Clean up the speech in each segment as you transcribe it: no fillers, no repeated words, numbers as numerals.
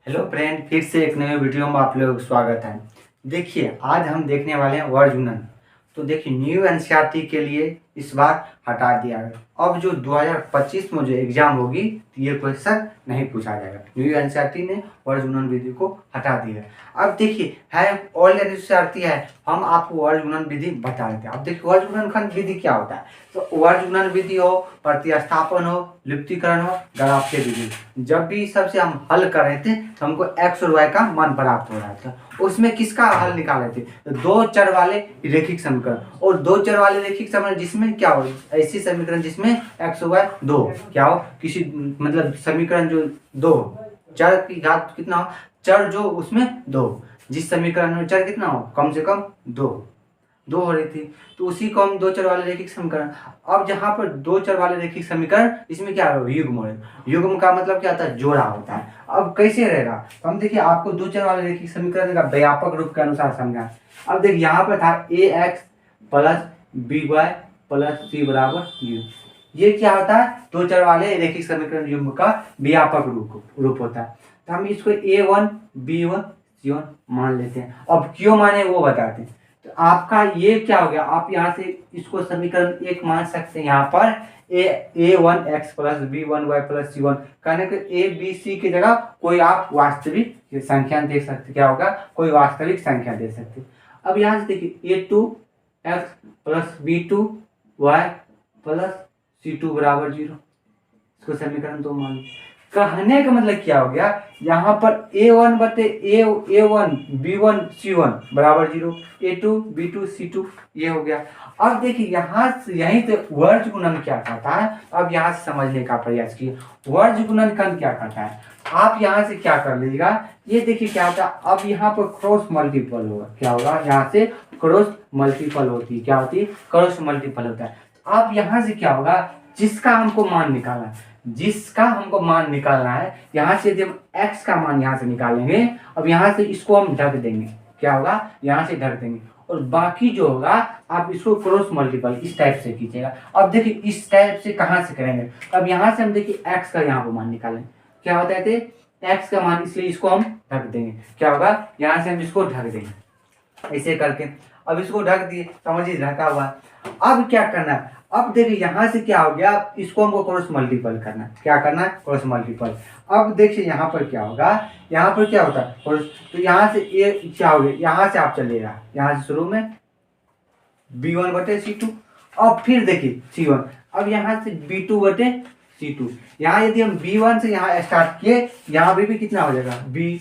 Hello friend, फिर से एक नए वीडियो में आप लोगों का स्वागत है। देखिए, आज हम देखने वाले हैं वर्ड यूनियन। तो देखिए, न्यू एनसीईआरटी के लिए इस बार हटा दिया गया। अब जो 2025 में जो एग्जाम होगी तो ये क्वेश्चन नहीं पूछा जाएगा। न्यू एनसीईआरटी ने वर्ड यूनियन विधि को हटा दिया। अब देखिए, है ओल्ड एनसीईआरटी है, हम आपको वर्ड यूनियन विधि बता देते हैं। अब देखिए, वर्ड यूनियन विधि क्या होता है। तो वर्ड यूनियन विधि हो, प्रतिस्थापन हो, लिप्तीकरण हो, गणाक्य विधि, जब भी सबसे हम हल कर रहे थे तो हमको एक्स और वाई का मान प्राप्त हो रहा था। उसमें किसका हल निकाल रहे थे, तो दो चर वाले रेखिक समीकरण। और दो चर वाले रेखिक समीकरण जिसमें क्या हो, ऐसी समीकरण जिसमें एक्स और वाई दो क्या हो, किसी मतलब समीकरण जो दो चर की घात कितना हो, चर जो उसमें दो, जिस समीकरण में चर कितना हो, कम से कम दो हो रही थी, तो उसी को हम दो चर वाले रैखिक समीकरण। अब जहां पर दो चर वाले रैखिक समीकरण, इसमें क्या है, युग्म है। युग्म का मतलब क्या होता है, जोड़ा होता है। अब कैसे रहेगा, तो हम देखिए आपको दो चर वाले रैखिक समीकरण का व्यापक रूप के अनुसार समझा। अब देखिए यहाँ पर था A X plus B Y plus C बराबर यू। ये क्या होता है, दो चर वाले रैखिक समीकरण युग्म का व्यापक रूप होता है। तो हम इसको A1 B1 C1 मान लेते हैं। अब क्यों माने वो बताते हैं। तो आपका ये क्या हो गया, आप यहाँ से इसको समीकरण एक मान सकते हैं। यहाँ पर A1 x plus B1 y plus C1 कहने के A B C की जगह कोई आप वास्तविक संख्या दे सकते, क्या होगा, कोई वास्तविक संख्या दे सकते। अब यहाँ से देखिए A2 x plus B2 y plus C2 बराबर 0, इसको समीकरण 2 मान लीजिए। कहने का मतलब क्या हो गया, यहाँ पर A1 बटे A1 B1 C1 बराबर 0, A2 B2 C2 ये हो गया। अब देखिए यहाँ से यहीं से वर्ज गुणन क्या कहता है, अब यहाँ से समझने का प्रयास कीजिए। वर्ज गुणनखंड क्या कहता है, आप यहाँ से क्या कर लीजिएगा, ये देखिए क्या होता है। अब यहाँ पर क्रॉस मल्टीपल होगा, क्या होगा, यहाँ से क्रॉस मल्टीपल होती है, क्या होती है, क्रॉस मल्टीपल होता है। अब यहाँ से क्या होगा, जिसका हमको मान निकालना है, यहाँ से यदि हम x का मान यहाँ से निकालेंगे, अब यहाँ से इसको हम ढक देंगे, क्या होगा, यहाँ से ढक देंगे, और बाकी जो होगा आप इसको क्रॉस मल्टीपल इस टाइप से कीजिएगा। अब देखिए इस टाइप से कहाँ से करेंगे, अब यहाँ से हम देखिए x का यहाँ पर मान निकालेंगे, क्या होता है, x का मान, इसलिए इसको हम ढक देंगे, क्या होगा, यहाँ से हम इसको ढक देंगे ऐसे करके। अब इसको ढक दिए, समझिए ढका हुआ। अब क्या करना है, अब देखिए यहाँ से क्या हो गया, इसको हमको क्रॉस मल्टीपल करना है, क्या करना है, क्रॉस मल्टीपल। अब देखिए यहाँ पर क्या होगा, यहाँ पर क्या होता है क्रॉस, तो यहाँ से ये क्या हो गया, यहाँ से आप चलिएगा, यहाँ से शुरू में B1 बटे C2, अब फिर देखिए C1, अब यहाँ से B2 बटे C2, यहाँ यदि हम B1 से यहाँ स्टार्ट किए, यहाँ भी कितना हो जाएगा B,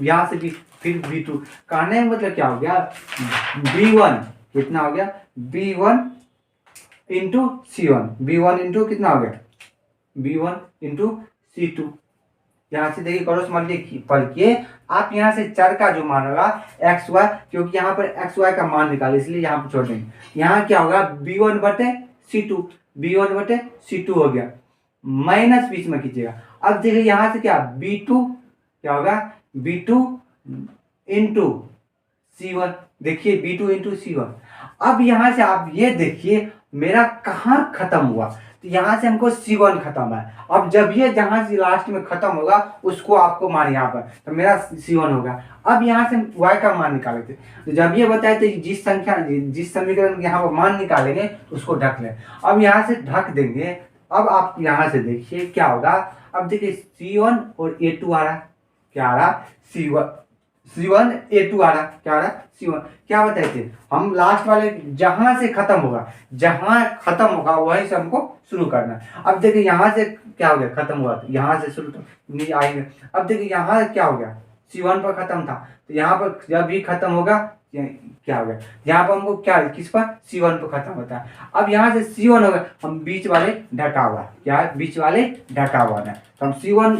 यहाँ से B, फिर B2, कहने का मतलब क्या हो गया, B1 कितना हो गया, B1 into C1, B1 into कितना हो गया, B1 इंटू C2। यहाँ से देखिए क्रॉस मल्टीपल किए, आप यहाँ से चर का जो मान होगा एक्स वाई, क्योंकि यहाँ पर एक्स वाई का मान निकाले इसलिए यहाँ पर छोड़ देंगे। यहाँ क्या होगा, B1 बटे C2, B1 बटे C2 हो गया, माइनस बीच में कीजिएगा। अब देखिए यहाँ से क्या B2 क्या होगा, B2 इंटू C1, देखिए B2 इंटू C1। अब यहाँ से आप ये देखिए मेरा कहाँ खत्म हुआ, तो यहाँ से हमको C1 खत्म है। अब जब ये जहाँ से लास्ट में खत्म होगा उसको आपको मान यहाँ पर, तो मेरा C1 होगा। अब यहाँ से y का मान निकाले थे, तो जब ये बताए थे जिस समीकरण में यहाँ पर मान निकालेंगे उसको ढक लें। अब यहाँ से ढक देंगे, अब आप यहाँ से देखिए क्या होगा, अब देखिए C1 और A2 आ रहा, क्या आ रहा, C1 A2 आ रहा, क्या आ रहा, C1। क्या बताए थे हम, लास्ट वाले जहां से खत्म होगा वहीं से हमको शुरू करना है। अब देखिए यहाँ से क्या हो गया, खत्म हुआ, तो यहाँ से शुरू तो नहीं आएंगे। अब देखिए यहाँ क्या हो गया, C1 पर खत्म था, तो यहाँ पर जब भी खत्म होगा क्या हो गया, यहाँ पर हमको क्या, किस पर, C1 पर खत्म होता है। अब यहाँ से C1 हो गया, हम बीच वाले ढका हुआ, क्या है, बीच वाले ढका हुआ है, तो हम C1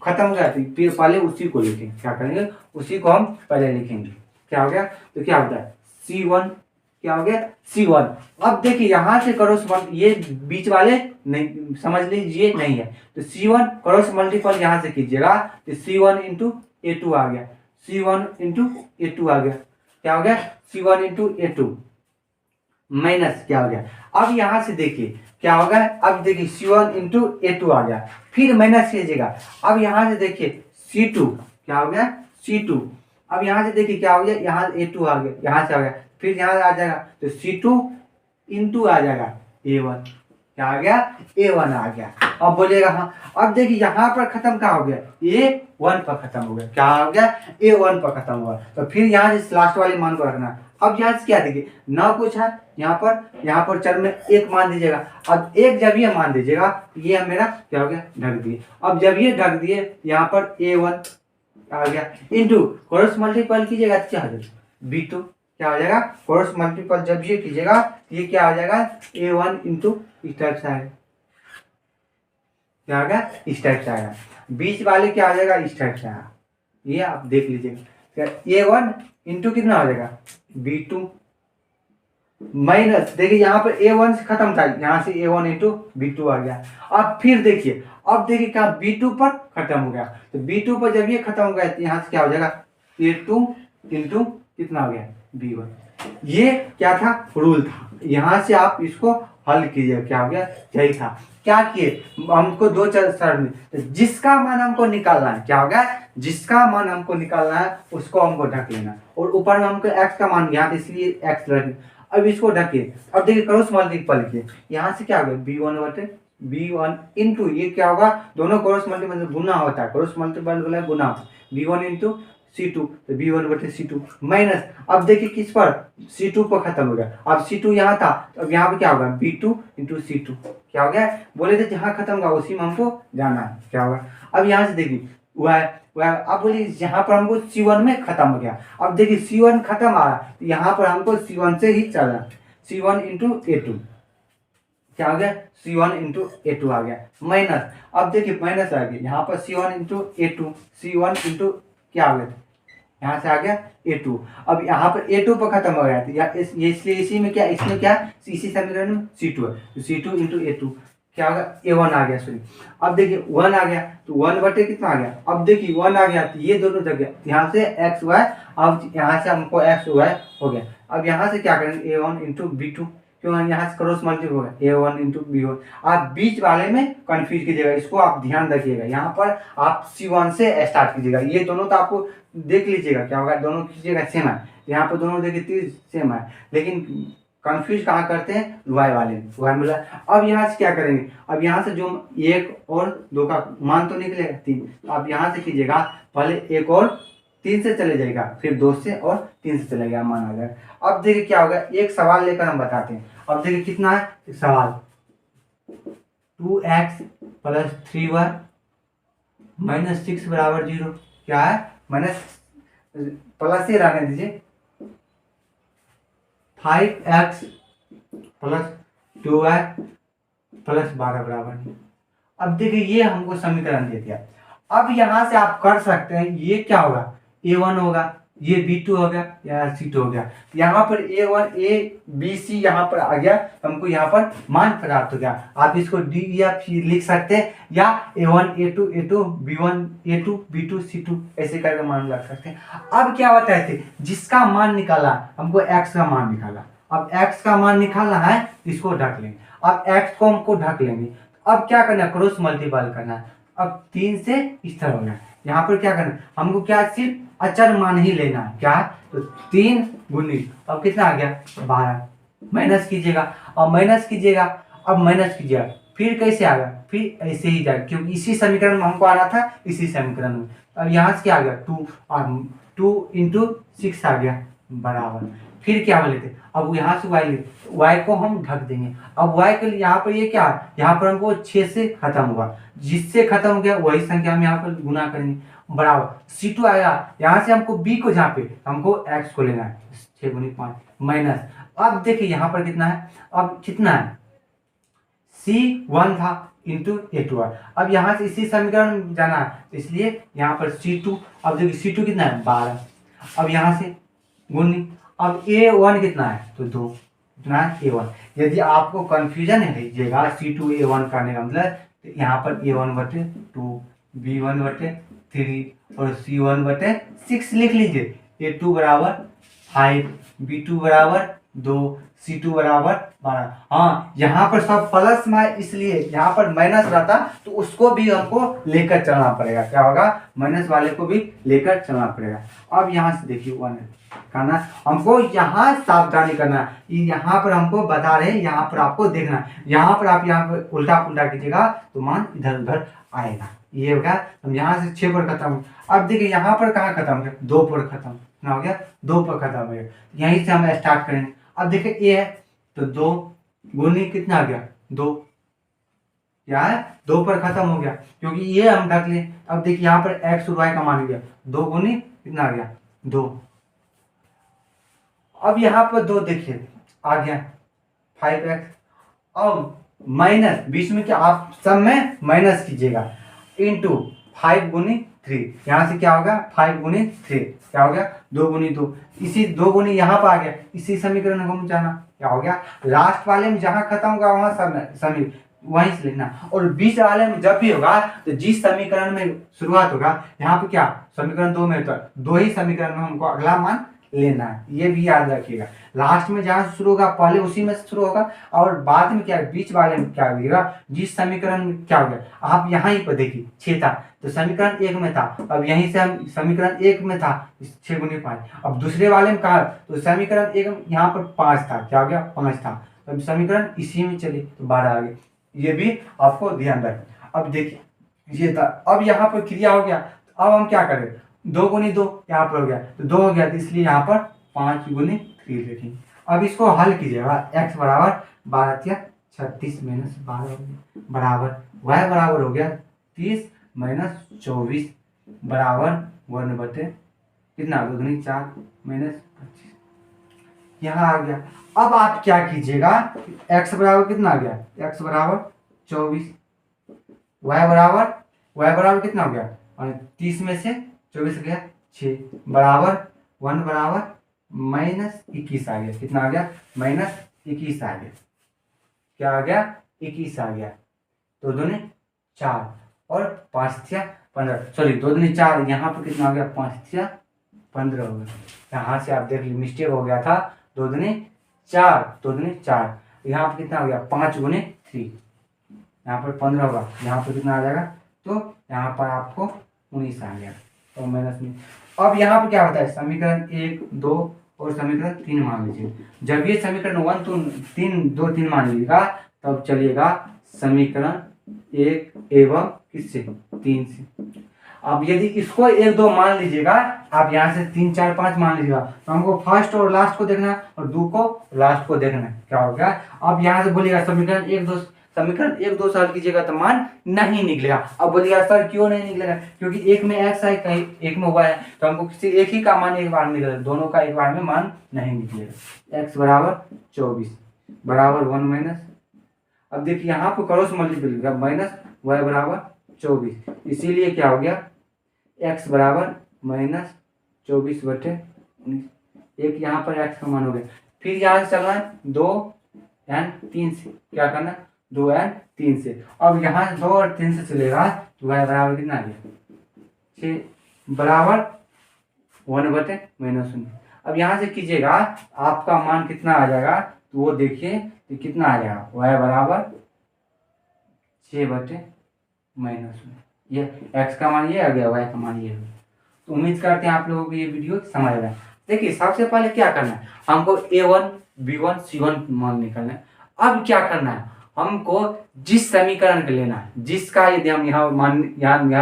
खत्म हो गया, तो फिर पहले उसी को लिखेंगे, क्या करेंगे, उसी को हम पहले लिखेंगे, क्या हो गया, तो क्या होता है C1, क्या हो गया C1। अब देखिए यहाँ से क्रॉस, ये बीच वाले नहीं, समझ लीजिए नहीं है, तो C1 क्रॉस मल्टीपल यहाँ से कीजिएगा, तो C1 इंटू A2 आ गया, C1 इंटू A2 आ गया, क्या हो गया, C1 इंटू A2 माइनस क्या हो गया। अब यहाँ से देखिए क्या होगा, अब देखिए C1 इंटू A2 आ गया, फिर माइनस कीजिएगा। अब यहाँ से देखिए C2 क्या हो गया C2। अब यहाँ से देखिए क्या हो गया, यहाँ A2 आ गया, यहाँ से आ गया, फिर यहाँ आ जाएगा तो C2 इंटू आ जाएगा A1, क्या आ गया A1 आ गया। अब बोलिएगा हाँ, अब देखिए यहाँ पर खत्म क्या हो गया, A1 पर खत्म हो गया, क्या हो गया A1 पर खत्म हुआ। तो फिर यहाँ से लास्ट वाले मान को रखना है। अब यहाँ से क्या देखिए ना कुछ है, यहाँ पर चर में एक मान दीजिएगा। अब एक जब ये मान दीजिएगा ये मेरा क्या हो गया ढक दिए। अब जब ये ढक दिए यहाँ पर A1 आ गया इंटू क्रॉस मल्टीपल कीजिएगा तो क्या हो जाएगा B2, क्या हो जाएगा क्रॉस मल्टीपल जब ये कीजिएगा ये क्या आ जाएगा A1 इंटू इस टाइप से आएगा, क्या आ गया इस टाइप से आएगा। बीच वाले क्या आ जाएगा इस टाइप से आएगा, ये आप देख लीजिएगा। A1 इंटू कितना हो जाएगा B2 माइनस, देखिए यहाँ पर A1 से खत्म था, यहाँ से A1 इंटू B2 आ गया। अब फिर देखिए, अब देखिए क्या B2 पर खत्म हो गया, तो B2 पर जब ये खत्म हो गया तो यहाँ से क्या हो जाएगा A2 इंटू कितना हो गया B1। ये क्या था रूल था, यहाँ से आप इसको हल कीजिए, क्या हो गया यही था। क्या किए हमको दो चर में, तो जिसका मान हमको निकालना है क्या होगा, जिसका मान हमको निकालना है उसको हमको ढक लेना, और ऊपर में हमको x का मान यहाँ इसलिए x रख। अब इसको ढकिए, अब देखिए क्रॉस मल्टीपल किए, यहाँ से क्या होगा B1 बटे B1 इंटू ये क्या होगा, दोनों क्रॉस मल्टीपल गुना होता है, क्रॉस मल्टीपल गुना होता है, B1 इंटू C2 तो B1 बटे C2 माइनस। अब देखिए किस पर C2 पर खत्म हो गया, अब C2 यहाँ था तो अब यहाँ पे क्या होगा B2 इंटू C2, क्या हो गया बोले थे जहाँ खत्म होगा उसी में हमको जाना है, क्या होगा। अब यहाँ से देखिए वह अब बोलिए यहाँ पर हमको C1 में खत्म हो गया। अब देखिए C1 खत्म आ रहा तो यहाँ पर हमको C1 से ही चलना, C1 इंटू A2 क्या हो गया C1 इंटू A2 आ गया माइनस। अब देखिए माइनस आ गया, यहाँ पर C1 into A2, C1 into क्या हो गया यहाँ से आ गया A2। अब यहाँ पर A2 पर खत्म हो गया था या इसलिए इसी में क्या, इसमें क्या इसी समीकरण में C2 है, तो C2 इंटू A2 क्या होगा A1 आ गया सॉरी। अब देखिए 1 आ गया तो 1 बटे कितना आ गया, अब देखिए 1 आ गया तो ये दोनों जगह यहाँ से x y, अब यहाँ से हमको x y हो गया। अब यहाँ से क्या करेंगे A1 इंटू B2, क्यों यहाँ से क्रॉस मल्टीपल होगा A1 इंटू B1। आप बीच वाले में कंफ्यूज कीजिएगा, इसको आप ध्यान रखिएगा, यहाँ पर आप C1 से स्टार्ट कीजिएगा। ये दोनों तो आपको देख लीजिएगा क्या होगा, दोनों कीजिएगा सेम है, यहाँ पर दोनों देखिए 30 सेम है, लेकिन कंफ्यूज कहाँ करते हैं y वाले में, y मिला। अब यहाँ से क्या करेंगे, अब यहाँ से जो 1 और 2 का मान तो निकलेगा 3, तो आप यहाँ से कीजिएगा पहले 1 और 3 से चले जाएगा, फिर 2 से और 3 से चलेगा मान आ जाएगा। अब देखिए क्या होगा, एक सवाल लेकर हम बताते हैं। अब देखिए कितना है सवाल, 2x प्लस 3y माइनस 6 बराबर 0, क्या है माइनस प्लस ही रहने दीजिए, 5x प्लस 2y प्लस 12 बराबर 0। अब देखिए ये हमको समीकरण दे दिया। अब यहाँ से आप कर सकते हैं, ये क्या होगा A1 होगा, ये B2 हो गया, या C2 हो गया। यहाँ पर A1 A B C यहाँ पर आ गया, हमको यहाँ पर मान प्राप्त हो गया। आप इसको D या P लिख सकते हैं, या A1 A2 A2 B1 A2 B2 C2 ऐसे करके मान लग सकते हैं। अब क्या बताए थे, जिसका मान निकाला हमको x का मान निकाला, अब x का मान निकालना है इसको ढक लेंगे। अब x को हमको ढक लेंगे, अब क्या करना है क्रॉस मल्टीपल करना है। अब 3 से इस तरह होना है, यहाँ पर क्या करना है हमको, क्या सिर्फ अचर मान ही लेना है, क्या तो 3 गुनी अब कितना आ गया 12, माइनस कीजिएगा, अब माइनस कीजिएगा, अब माइनस कीजिएगा, फिर कैसे आ गया, फिर ऐसे ही जाएगा, क्योंकि इसी समीकरण में हमको आना था, इसी समीकरण में। अब यहाँ से क्या आ गया 2 और 2 इंटू 6 आ गया बराबर, फिर क्या बोले थे, अब यहाँ से y को हम ढक देंगे। अब y के लिए यहाँ पर ये क्या है, यहाँ पर हमको 6 से खत्म हुआ, जिससे खत्म हो गया वही संख्या हम यहाँ पर गुना करेंगे बराबर C2 आया। यहाँ से हमको b को जहाँ पे हमको x को लेना है, 6 गुनी 5 माइनस। अब देखिए यहाँ पर कितना है, अब कितना है C1 था इंटू A2। अब यहाँ से इसी समीकरण में जाना है, इसलिए यहाँ पर C2, अब देखिए C2 कितना है 12, अब यहाँ से गुनी, अब A1 कितना है तो 2, कितना है A1। यदि आपको कंफ्यूजन है लीजिएगा C2 A1 करने का मतलब, तो यहाँ पर A1 बटे 2 B1 बटे 3 और C1 बटे 6 लिख लीजिए। A2 बराबर 5 B2 बराबर 2, C2 बराबर 12। हाँ, यहाँ पर सब प्लस में, इसलिए यहाँ पर माइनस रहता तो उसको भी हमको लेकर चलना पड़ेगा। क्या होगा, माइनस वाले को भी लेकर चलना पड़ेगा। अब यहाँ से देखिए 1 करना, हमको यहाँ सावधानी करना है, यहाँ पर हमको बता रहे हैं, यहाँ पर आपको देखना है। यहाँ पर आप यहाँ पर उल्टा पुल्टा कीजिएगा तो मान इधर उधर आएगा। ये होगा, हम यहाँ से 6 पर खत्म। अब देखिए यहाँ पर कहाँ खत्म है, 2 पर खत्म, ना हो गया 2 पर खत्म हो गया। यहीं से हम स्टार्ट करेंगे। अब देखिए ए है तो 2 गुनी कितना आ गया, 2, क्या है 2 पर खत्म हो गया, क्योंकि ये हम ढक ले। अब देखिए यहाँ पर एक्स और वाई का मान गया, 2 गुनी कितना आ गया, 2। अब यहाँ पर 2 देखिए आ गया 5x। अब माइनस बीच में क्या, आप सब में माइनस कीजिएगा, इंटू 5 गुनी 3, यहाँ से क्या होगा 5 गुनी 3, क्या हो गया 2 गुनी 2। इसी 2 गुनी यहाँ पर आ गया, इसी समीकरण को हम जाना, क्या हो गया लास्ट वाले में जहाँ खत्म होगा वहां समीकरण वहीं से लिखना। और बीच वाले में जब भी होगा तो जिस समीकरण में शुरुआत होगा, यहाँ पे क्या समीकरण 2 में, तो 2 ही समीकरण में हमको अगला मान लेना है, ये भी याद रखिएगा। लास्ट में जहां से शुरू होगा पहले उसी में से शुरू होगा, और बाद में क्या बीच वाले में क्या होगा, जिस समीकरण में क्या हो गया। आप यहाँ ही पर देखिए 6 था तो समीकरण 1 में था, अब यहीं से हम समीकरण 1 में था 6 गुनी 5। अब दूसरे वाले में कहा तो समीकरण 1 यहाँ पर 5 था, क्या हो गया 5 था, अब समीकरण इसी में चले तो 12 आ गया। ये भी आपको ध्यान रखें। अब देखिए ये था, अब यहाँ पर क्रिया हो गया, अब हम क्या करें, 2 गुनी 2 यहाँ पर हो गया तो 2 हो गया, तो इसलिए यहाँ पर 5 गुनी 3 लिखेंगे। अब इसको हल कीजिएगा, x बराबर 12 36 माइनस 12 बराबर y बराबर हो गया 30 माइनस 24 बराबर 1 बटे कितना 2 दूनी 4 माइनस 25, यहाँ आ गया। अब आप क्या कीजिएगा, x बराबर कितना आ गया, x बराबर 24, y बराबर कितना हो गया, और 30 में से 24 गया 6 बराबर 1 बराबर माइनस 21 आ गया। कितना आ गया, माइनस 21 आ गया। क्या आ गया, 21 आ गया। 2 दूनी 4 और 5 15, सॉरी 2 दूनी 4, यहाँ पर कितना हो गया 5 15 हो गया। यहाँ से आप देख लीजिए मिस्टेक हो गया था, 2 दूनी 4, 2 दूनी 4, यहाँ पर कितना हो गया 5 गुने 3, यहाँ पर 15 होगा, यहाँ पर कितना आ जाएगा, तो यहाँ पर आपको 19 आ गया, तो माइनस में। अब यहाँ पर क्या होता है, समीकरण 1 2 और समीकरण 3 मान लीजिए। जब ये समीकरण 1 2 3 मान लीजिएगा तब चलिएगा समीकरण 1 एवं किससे 3 से। अब यदि इसको 1 2 मान लीजिएगा, आप यहाँ से 3 4 5 मान लीजिएगा, तो हमको फर्स्ट और लास्ट को देखना है और 2 को लास्ट को देखना है। क्या हो गया, अब यहाँ से बोलिएगा समीकरण 1 2 सॉल्व कीजिएगा तो मान नहीं निकलेगा। अब बोलिएगा सर क्यों नहीं निकलेगा, क्योंकि एक में x है कहीं एक में y है, तो हमको किसी एक ही का मान एक बार में निकलेगा, दोनों का एक बार में मान नहीं निकलेगा। x बराबर 24 बराबर 1 माइनस, अब देखिए यहाँ पर क्रॉस मल्टीप्लाई माइनस y बराबर 24, इसीलिए क्या हो गया x बराबर माइनस 24 बटे 19, एक यहाँ पर x का मान हो गया। फिर यहाँ से चलना है 2 एंड 3 से, क्या करना है 2 एंड 3 से। अब यहाँ से 2 और 3 से चलेगा तो y बराबर कितना आ गया 6 बराबर 1 बटे माइनस 19। अब यहाँ से कीजिएगा आपका मान कितना आ जाएगा, तो वो देखिए तो कितना आ जाएगा y बराबर 6 बटे माइनस 19, ये x का मान ये आ गया, y का मान ये। तो उम्मीद करते हैं आप लोगों को ये वीडियो समझ आया। देखिए सबसे पहले क्या करना है, हमको a1 b1 c1 मान निकालना है। अब क्या करना है, हमको जिस समीकरण का लेना है, जिसका यदि हम यहाँ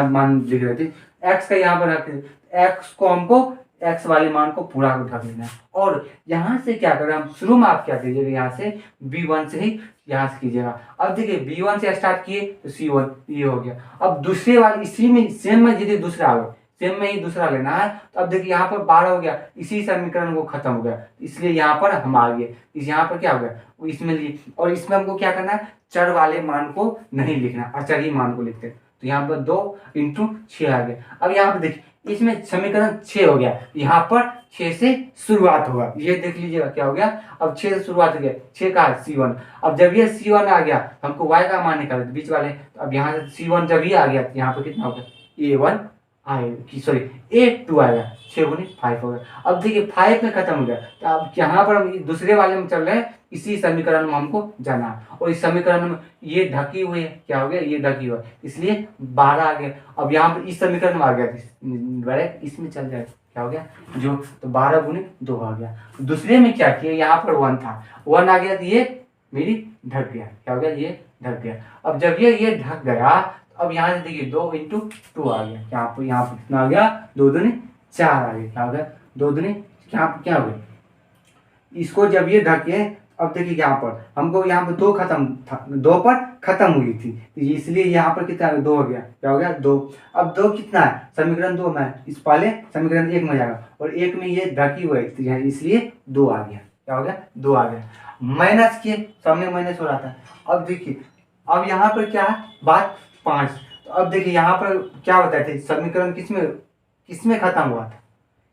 मान लिख रहे थे, x का यहाँ पर रखते x को हमको x वाले मान को पूरा उठा लेना है। और यहाँ से क्या करें, हम शुरू में आप क्या कीजिएगा, यहाँ से b1 से ही यहाँ से कीजिएगा। अब देखिए b1 से स्टार्ट किए तो c1 ये हो गया। अब दूसरे वाले इसी में सेम में यदि दूसरा आ गया, सेम में ही दूसरा लेना है, तो अब देखिए यहाँ पर 12 हो गया, इसी समीकरण को खत्म हो गया, इसलिए यहाँ पर हम आ गए। इस यहाँ पर क्या हो गया वो इसमें लिए, और इसमें हमको क्या करना है चर वाले मान को नहीं लिखना, अचर ही मान को लिखते हैं। तो यहाँ पर 2 × 6 आ गया। अब यहाँ पर देखिए इसमें समीकरण 6 हो गया, यहाँ पर 6 से शुरुआत होगा, ये देख लीजिएगा क्या हो गया। अब 6 से शुरुआत हो गया, 6 का c1। अब जब ये c1 आ गया हमको y का मान निकालना बीच वाले, तो अब यहाँ से c1 जब ये आ गया तो यहाँ पर कितना हो गया a1 आएगा, सॉरी a2 आएगा, 6 गुनी 5 हो गया। अब देखिए 5 में खत्म हो गया, तो अब यहाँ पर हम दूसरे वाले में चल रहे हैं, इसी समीकरण में हमको जाना है। और इस समीकरण में ये ढकी हुई है, क्या हो गया, ये ढकी हुआ है, इसलिए 12 आ गया। अब यहाँ पर इस समीकरण में आ गया, डायरेक्ट इसमें चल जाएगा, क्या हो गया जो, तो 12 गुनी 2 आ गया। दूसरे में क्या किया, यहाँ पर 1 था, 1 आ गया, तो ये मेरी ढक गया, क्या हो गया, ये ढक गया। अब जब ये ढक गया, अब यहाँ से देखिए 2 × 2 आ गया, यहाँ पर कितना आ गया, 2 दूनी 4 आ गया, क्या हो गया, 2 दूनी क्या हो गया। इसको जब ये ढके, अब देखिए यहाँ पर हमको यहाँ पर 2 खत्म था, 2 पर खत्म हुई थी, तो इसलिए यहाँ पर कितना 2 हो गया, क्या हो गया 2। अब 2 कितना है, समीकरण 2 में, इस पहले समीकरण 1 में जाएगा, और 1 में ये ढकी हुई है, इसलिए 2 आ गया, क्या हो गया, 2 आ गया। माइनस किए, सब में माइनस हो रहा था। अब देखिए, अब यहाँ पर क्या है, बात 5, तो अब देखिए यहाँ पर क्या बताए थे, समीकरण किसमें खत्म हुआ था,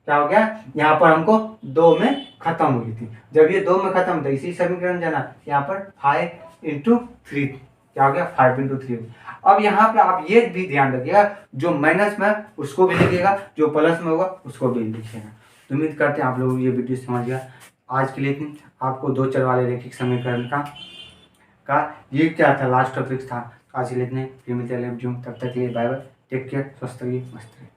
क्या हो गया, यहाँ पर हमको 2 में खत्म हुई थी। जब ये 2 में खत्म था, इसी समीकरण जाना, यहाँ पर 5 × 3, क्या हो गया, 5 × 3। अब यहाँ पर आप ये भी ध्यान रखिएगा, जो माइनस में उसको भी लिखिएगा, जो प्लस में होगा उसको भी लिखिएगा। तो उम्मीद करते हैं आप लोग ये वीडियो समझ गया। आज के लिए इतनी, आपको 2 चर वाले रैखिक समीकरण का ये क्या था, लास्ट टॉपिक था। आज के लिए इतने, फिर मिलते हैं, तब तक के लिए बाय बाय, टेक केयर, स्वस्थ रहिए, मस्त रहिए।